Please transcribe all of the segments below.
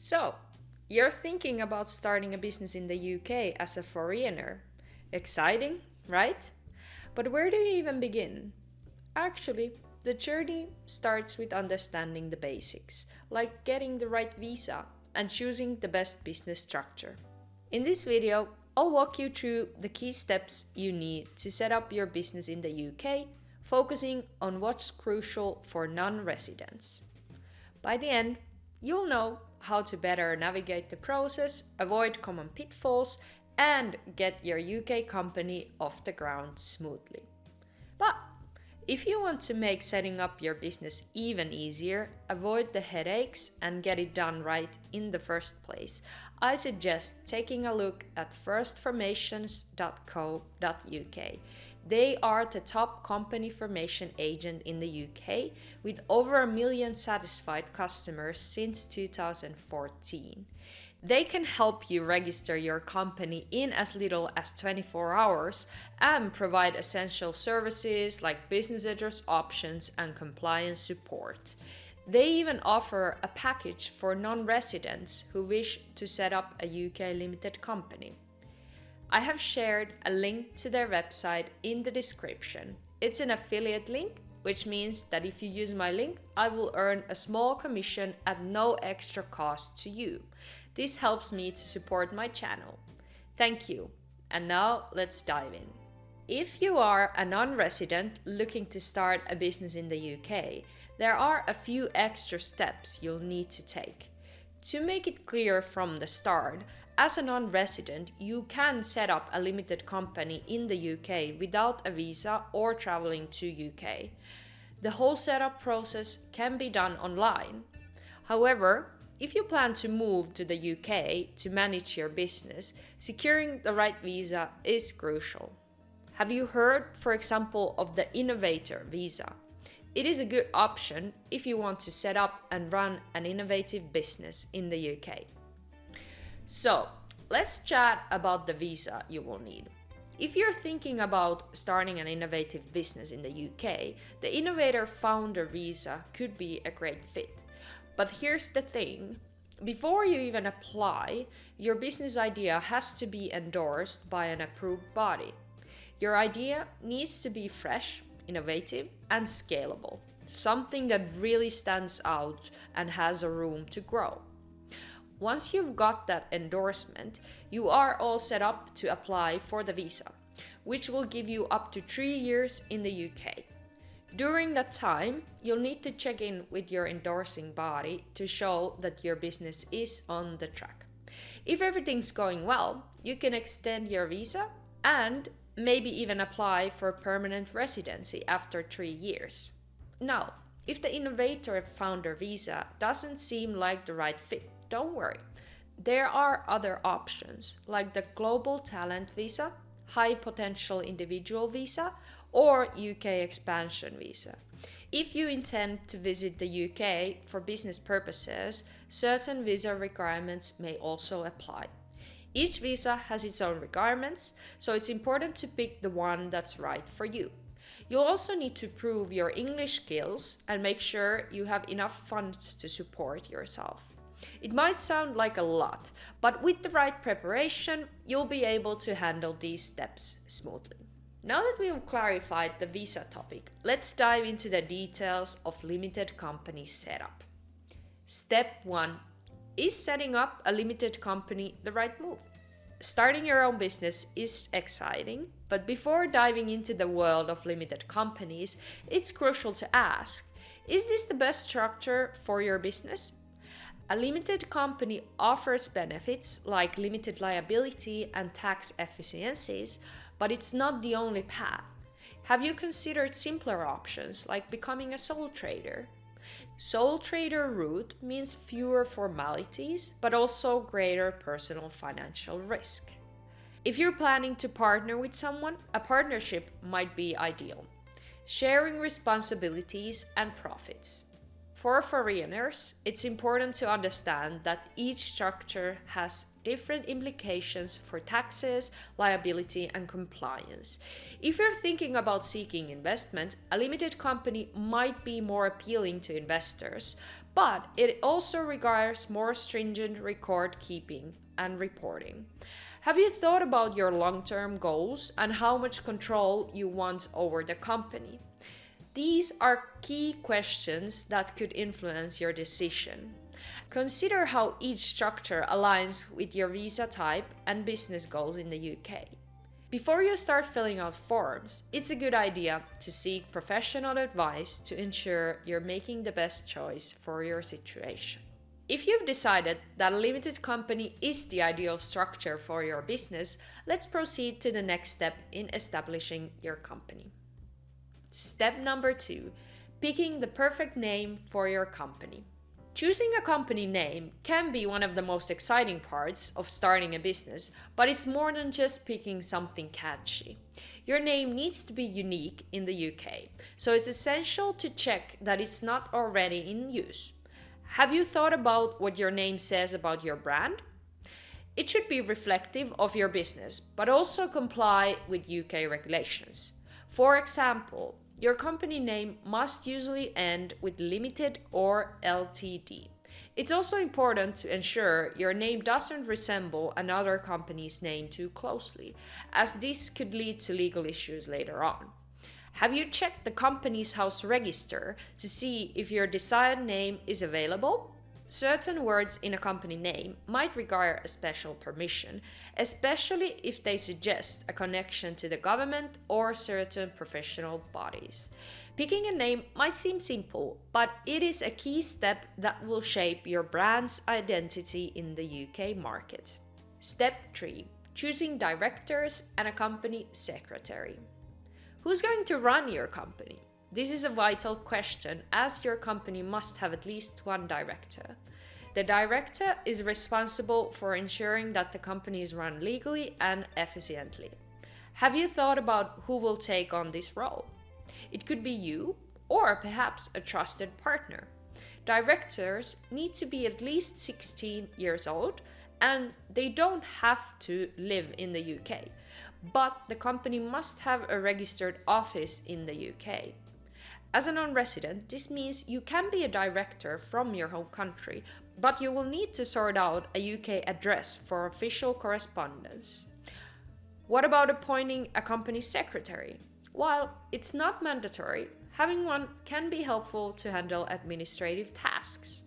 So, you're thinking about starting a business in the UK as a foreigner. Exciting, right? But where do you even begin? Actually, the journey starts with understanding the basics, like getting the right visa and choosing the best business structure. In this video, I'll walk you through the key steps you need to set up your business in the UK, focusing on what's crucial for non-residents. By the end, you'll know how to better navigate the process, avoid common pitfalls, and get your UK company off the ground smoothly. But if you want to make setting up your business even easier, avoid the headaches, and get it done right in the first place, I suggest taking a look at firstformations.co.uk. They are the top company formation agent in the UK with over 1 million satisfied customers since 2014. They can help you register your company in as little as 24 hours and provide essential services like business address options and compliance support. They even offer a package for non-residents who wish to set up a UK limited company. I have shared a link to their website in the description. It's an affiliate link, which means that if you use my link, I will earn a small commission at no extra cost to you. This helps me to support my channel. Thank you. And now let's dive in. If you are a non-resident looking to start a business in the UK, there are a few extra steps you'll need to take. To make it clear from the start, as a non-resident, you can set up a limited company in the UK without a visa or traveling to UK. The whole setup process can be done online. However, if you plan to move to the UK to manage your business, securing the right visa is crucial. Have you heard, for example, of the Innovator Visa? It is a good option if you want to set up and run an innovative business in the UK. So, let's chat about the visa you will need. If you're thinking about starting an innovative business in the UK, the Innovator Founder Visa could be a great fit. But here's the thing, before you even apply, your business idea has to be endorsed by an approved body. Your idea needs to be fresh, innovative, and scalable, something that really stands out and has a room to grow. Once you've got that endorsement, you are all set up to apply for the visa, which will give you up to 3 years in the UK. During that time, you'll need to check in with your endorsing body to show that your business is on the track. If everything's going well, you can extend your visa and maybe even apply for permanent residency after 3 years. Now, if the Innovator Founder Visa doesn't seem like the right fit, don't worry. There are other options like the Global Talent Visa, High Potential Individual Visa, or UK Expansion Visa. If you intend to visit the UK for business purposes, certain visa requirements may also apply. Each visa has its own requirements, so it's important to pick the one that's right for you. You'll also need to prove your English skills and make sure you have enough funds to support yourself. It might sound like a lot, but with the right preparation, you'll be able to handle these steps smoothly. Now that we've clarified the visa topic, let's dive into the details of limited company setup. Step 1. Is setting up a limited company the right move? Starting your own business is exciting, but before diving into the world of limited companies, it's crucial to ask, is this the best structure for your business? A limited company offers benefits like limited liability and tax efficiencies, but it's not the only path. Have you considered simpler options like becoming a sole trader? Sole trader route means fewer formalities, but also greater personal financial risk. If you're planning to partner with someone, a partnership might be ideal, sharing responsibilities and profits. For foreigners, it's important to understand that each structure has different implications for taxes, liability, and compliance. If you're thinking about seeking investment, a limited company might be more appealing to investors, but it also requires more stringent record keeping and reporting. Have you thought about your long-term goals and how much control you want over the company? These are key questions that could influence your decision. Consider how each structure aligns with your visa type and business goals in the UK. Before you start filling out forms, it's a good idea to seek professional advice to ensure you're making the best choice for your situation. If you've decided that a limited company is the ideal structure for your business, let's proceed to the next step in establishing your company. Step number 2, picking the perfect name for your company. Choosing a company name can be one of the most exciting parts of starting a business, but it's more than just picking something catchy. Your name needs to be unique in the UK, so it's essential to check that it's not already in use. Have you thought about what your name says about your brand? It should be reflective of your business, but also comply with UK regulations. For example, your company name must usually end with limited or Ltd. It's also important to ensure your name doesn't resemble another company's name too closely, as this could lead to legal issues later on. Have you checked the Companies House register to see if your desired name is available? Certain words in a company name might require a special permission, especially if they suggest a connection to the government or certain professional bodies. Picking a name might seem simple, but it is a key step that will shape your brand's identity in the UK market. Step 3. Choosing directors and a company secretary. Who's going to run your company? This is a vital question, as your company must have at least one director. The director is responsible for ensuring that the company is run legally and efficiently. Have you thought about who will take on this role? It could be you, or perhaps a trusted partner. Directors need to be at least 16 years old, and they don't have to live in the UK, but the company must have a registered office in the UK. As a non-resident, this means you can be a director from your home country, but you will need to sort out a UK address for official correspondence. What about appointing a company secretary? While it's not mandatory, having one can be helpful to handle administrative tasks.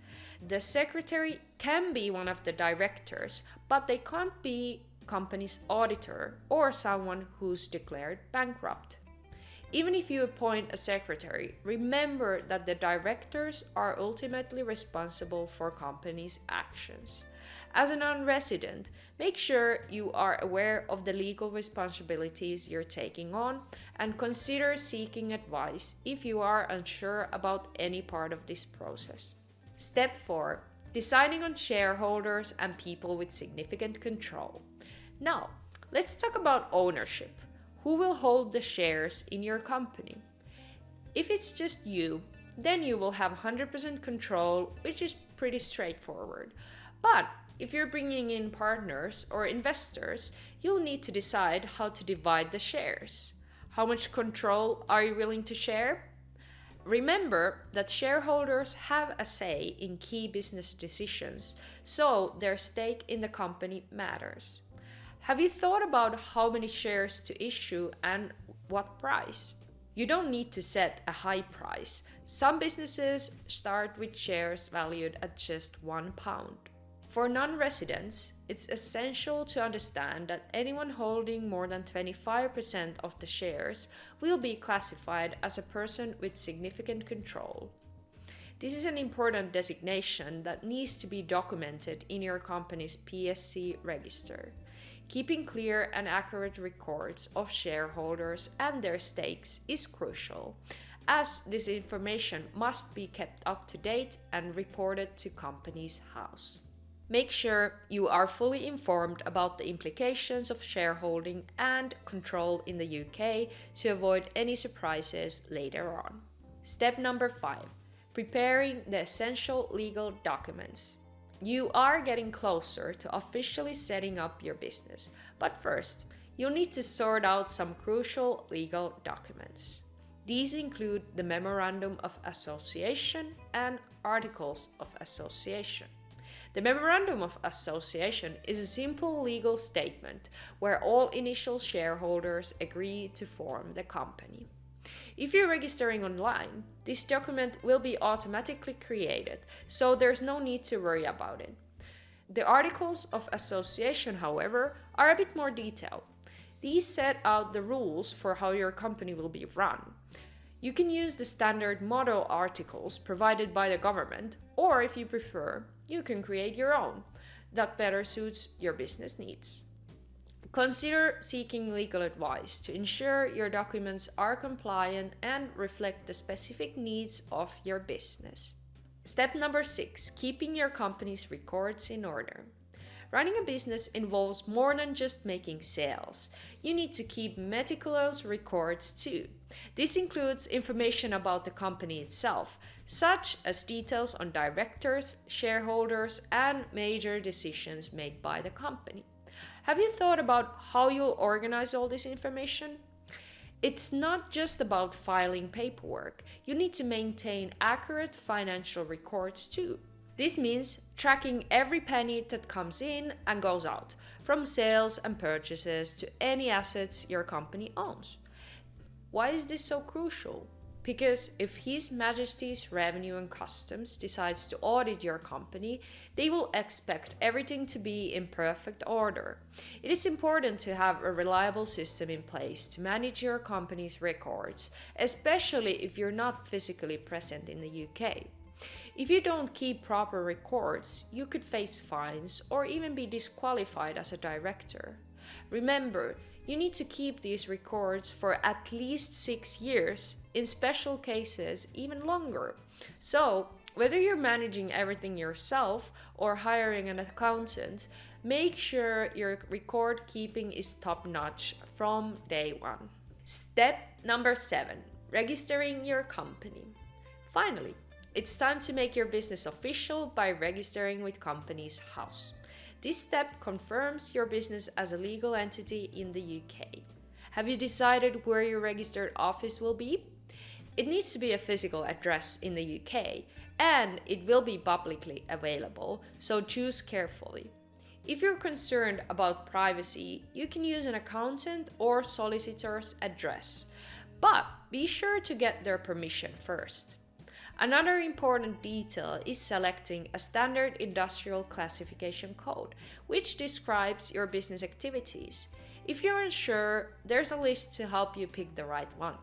The secretary can be one of the directors, but they can't be company's auditor or someone who's declared bankrupt. Even if you appoint a secretary, remember that the directors are ultimately responsible for company's actions. As a non-resident, make sure you are aware of the legal responsibilities you're taking on and consider seeking advice if you are unsure about any part of this process. Step 4. Deciding on shareholders and people with significant control. Now, let's talk about ownership. Who will hold the shares in your company? If it's just you, then you will have 100% control, which is pretty straightforward. But if you're bringing in partners or investors, you'll need to decide how to divide the shares. How much control are you willing to share? Remember that shareholders have a say in key business decisions, so their stake in the company matters. Have you thought about how many shares to issue and what price? You don't need to set a high price. Some businesses start with shares valued at just £1. For non-residents, it's essential to understand that anyone holding more than 25% of the shares will be classified as a person with significant control. This is an important designation that needs to be documented in your company's PSC register. Keeping clear and accurate records of shareholders and their stakes is crucial, as this information must be kept up to date and reported to Companies House. Make sure you are fully informed about the implications of shareholding and control in the UK to avoid any surprises later on. Step number 5. preparing the essential legal documents. You are getting closer to officially setting up your business, but first, you'll need to sort out some crucial legal documents. These include the Memorandum of Association and Articles of Association. The Memorandum of Association is a simple legal statement where all initial shareholders agree to form the company. If you're registering online, this document will be automatically created, so there's no need to worry about it. The Articles of Association, however, are a bit more detailed. These set out the rules for how your company will be run. You can use the standard model articles provided by the government, or if you prefer, you can create your own that better suits your business needs. Consider seeking legal advice to ensure your documents are compliant and reflect the specific needs of your business. Step number 6, keeping your company's records in order. Running a business involves more than just making sales. You need to keep meticulous records too. This includes information about the company itself, such as details on directors, shareholders, and major decisions made by the company. Have you thought about how you'll organize all this information? It's not just about filing paperwork. You need to maintain accurate financial records too. This means tracking every penny that comes in and goes out, from sales and purchases to any assets your company owns. Why is this so crucial? Because if His Majesty's Revenue and Customs decides to audit your company, they will expect everything to be in perfect order. It is important to have a reliable system in place to manage your company's records, especially if you're not physically present in the UK. If you don't keep proper records, you could face fines or even be disqualified as a director. Remember, you need to keep these records for at least 6 years, in special cases even longer. So, whether you're managing everything yourself or hiring an accountant, make sure your record keeping is top-notch from day one. Step number 7, registering your company. Finally, it's time to make your business official by registering with Companies House. This step confirms your business as a legal entity in the UK. Have you decided where your registered office will be? It needs to be a physical address in the UK, and it will be publicly available, so choose carefully. If you're concerned about privacy, you can use an accountant or solicitor's address, but be sure to get their permission first. Another important detail is selecting a standard industrial classification code, which describes your business activities. If you're unsure, there's a list to help you pick the right one.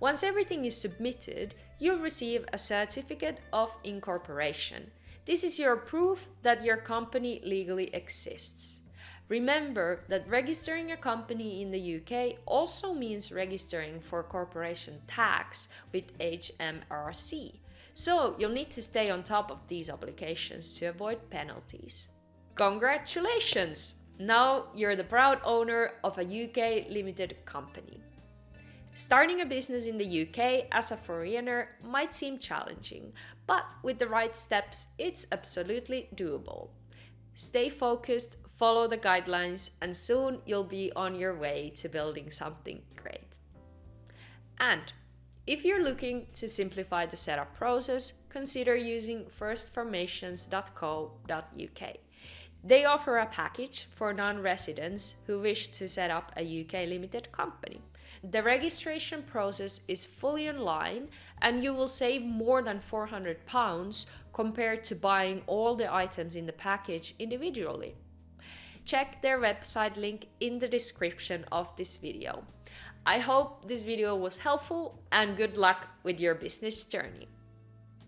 Once everything is submitted, you'll receive a certificate of incorporation. This is your proof that your company legally exists. Remember that registering a company in the UK also means registering for corporation tax with HMRC. So you'll need to stay on top of these obligations to avoid penalties. Congratulations! Now you're the proud owner of a UK limited company. Starting a business in the UK as a foreigner might seem challenging, but with the right steps, it's absolutely doable. Stay focused, follow the guidelines, and soon you'll be on your way to building something great. And if you're looking to simplify the setup process, consider using firstformations.co.uk. They offer a package for non-residents who wish to set up a UK limited company. The registration process is fully online and you will save more than £400 compared to buying all the items in the package individually. Check their website link in the description of this video. I hope this video was helpful and good luck with your business journey.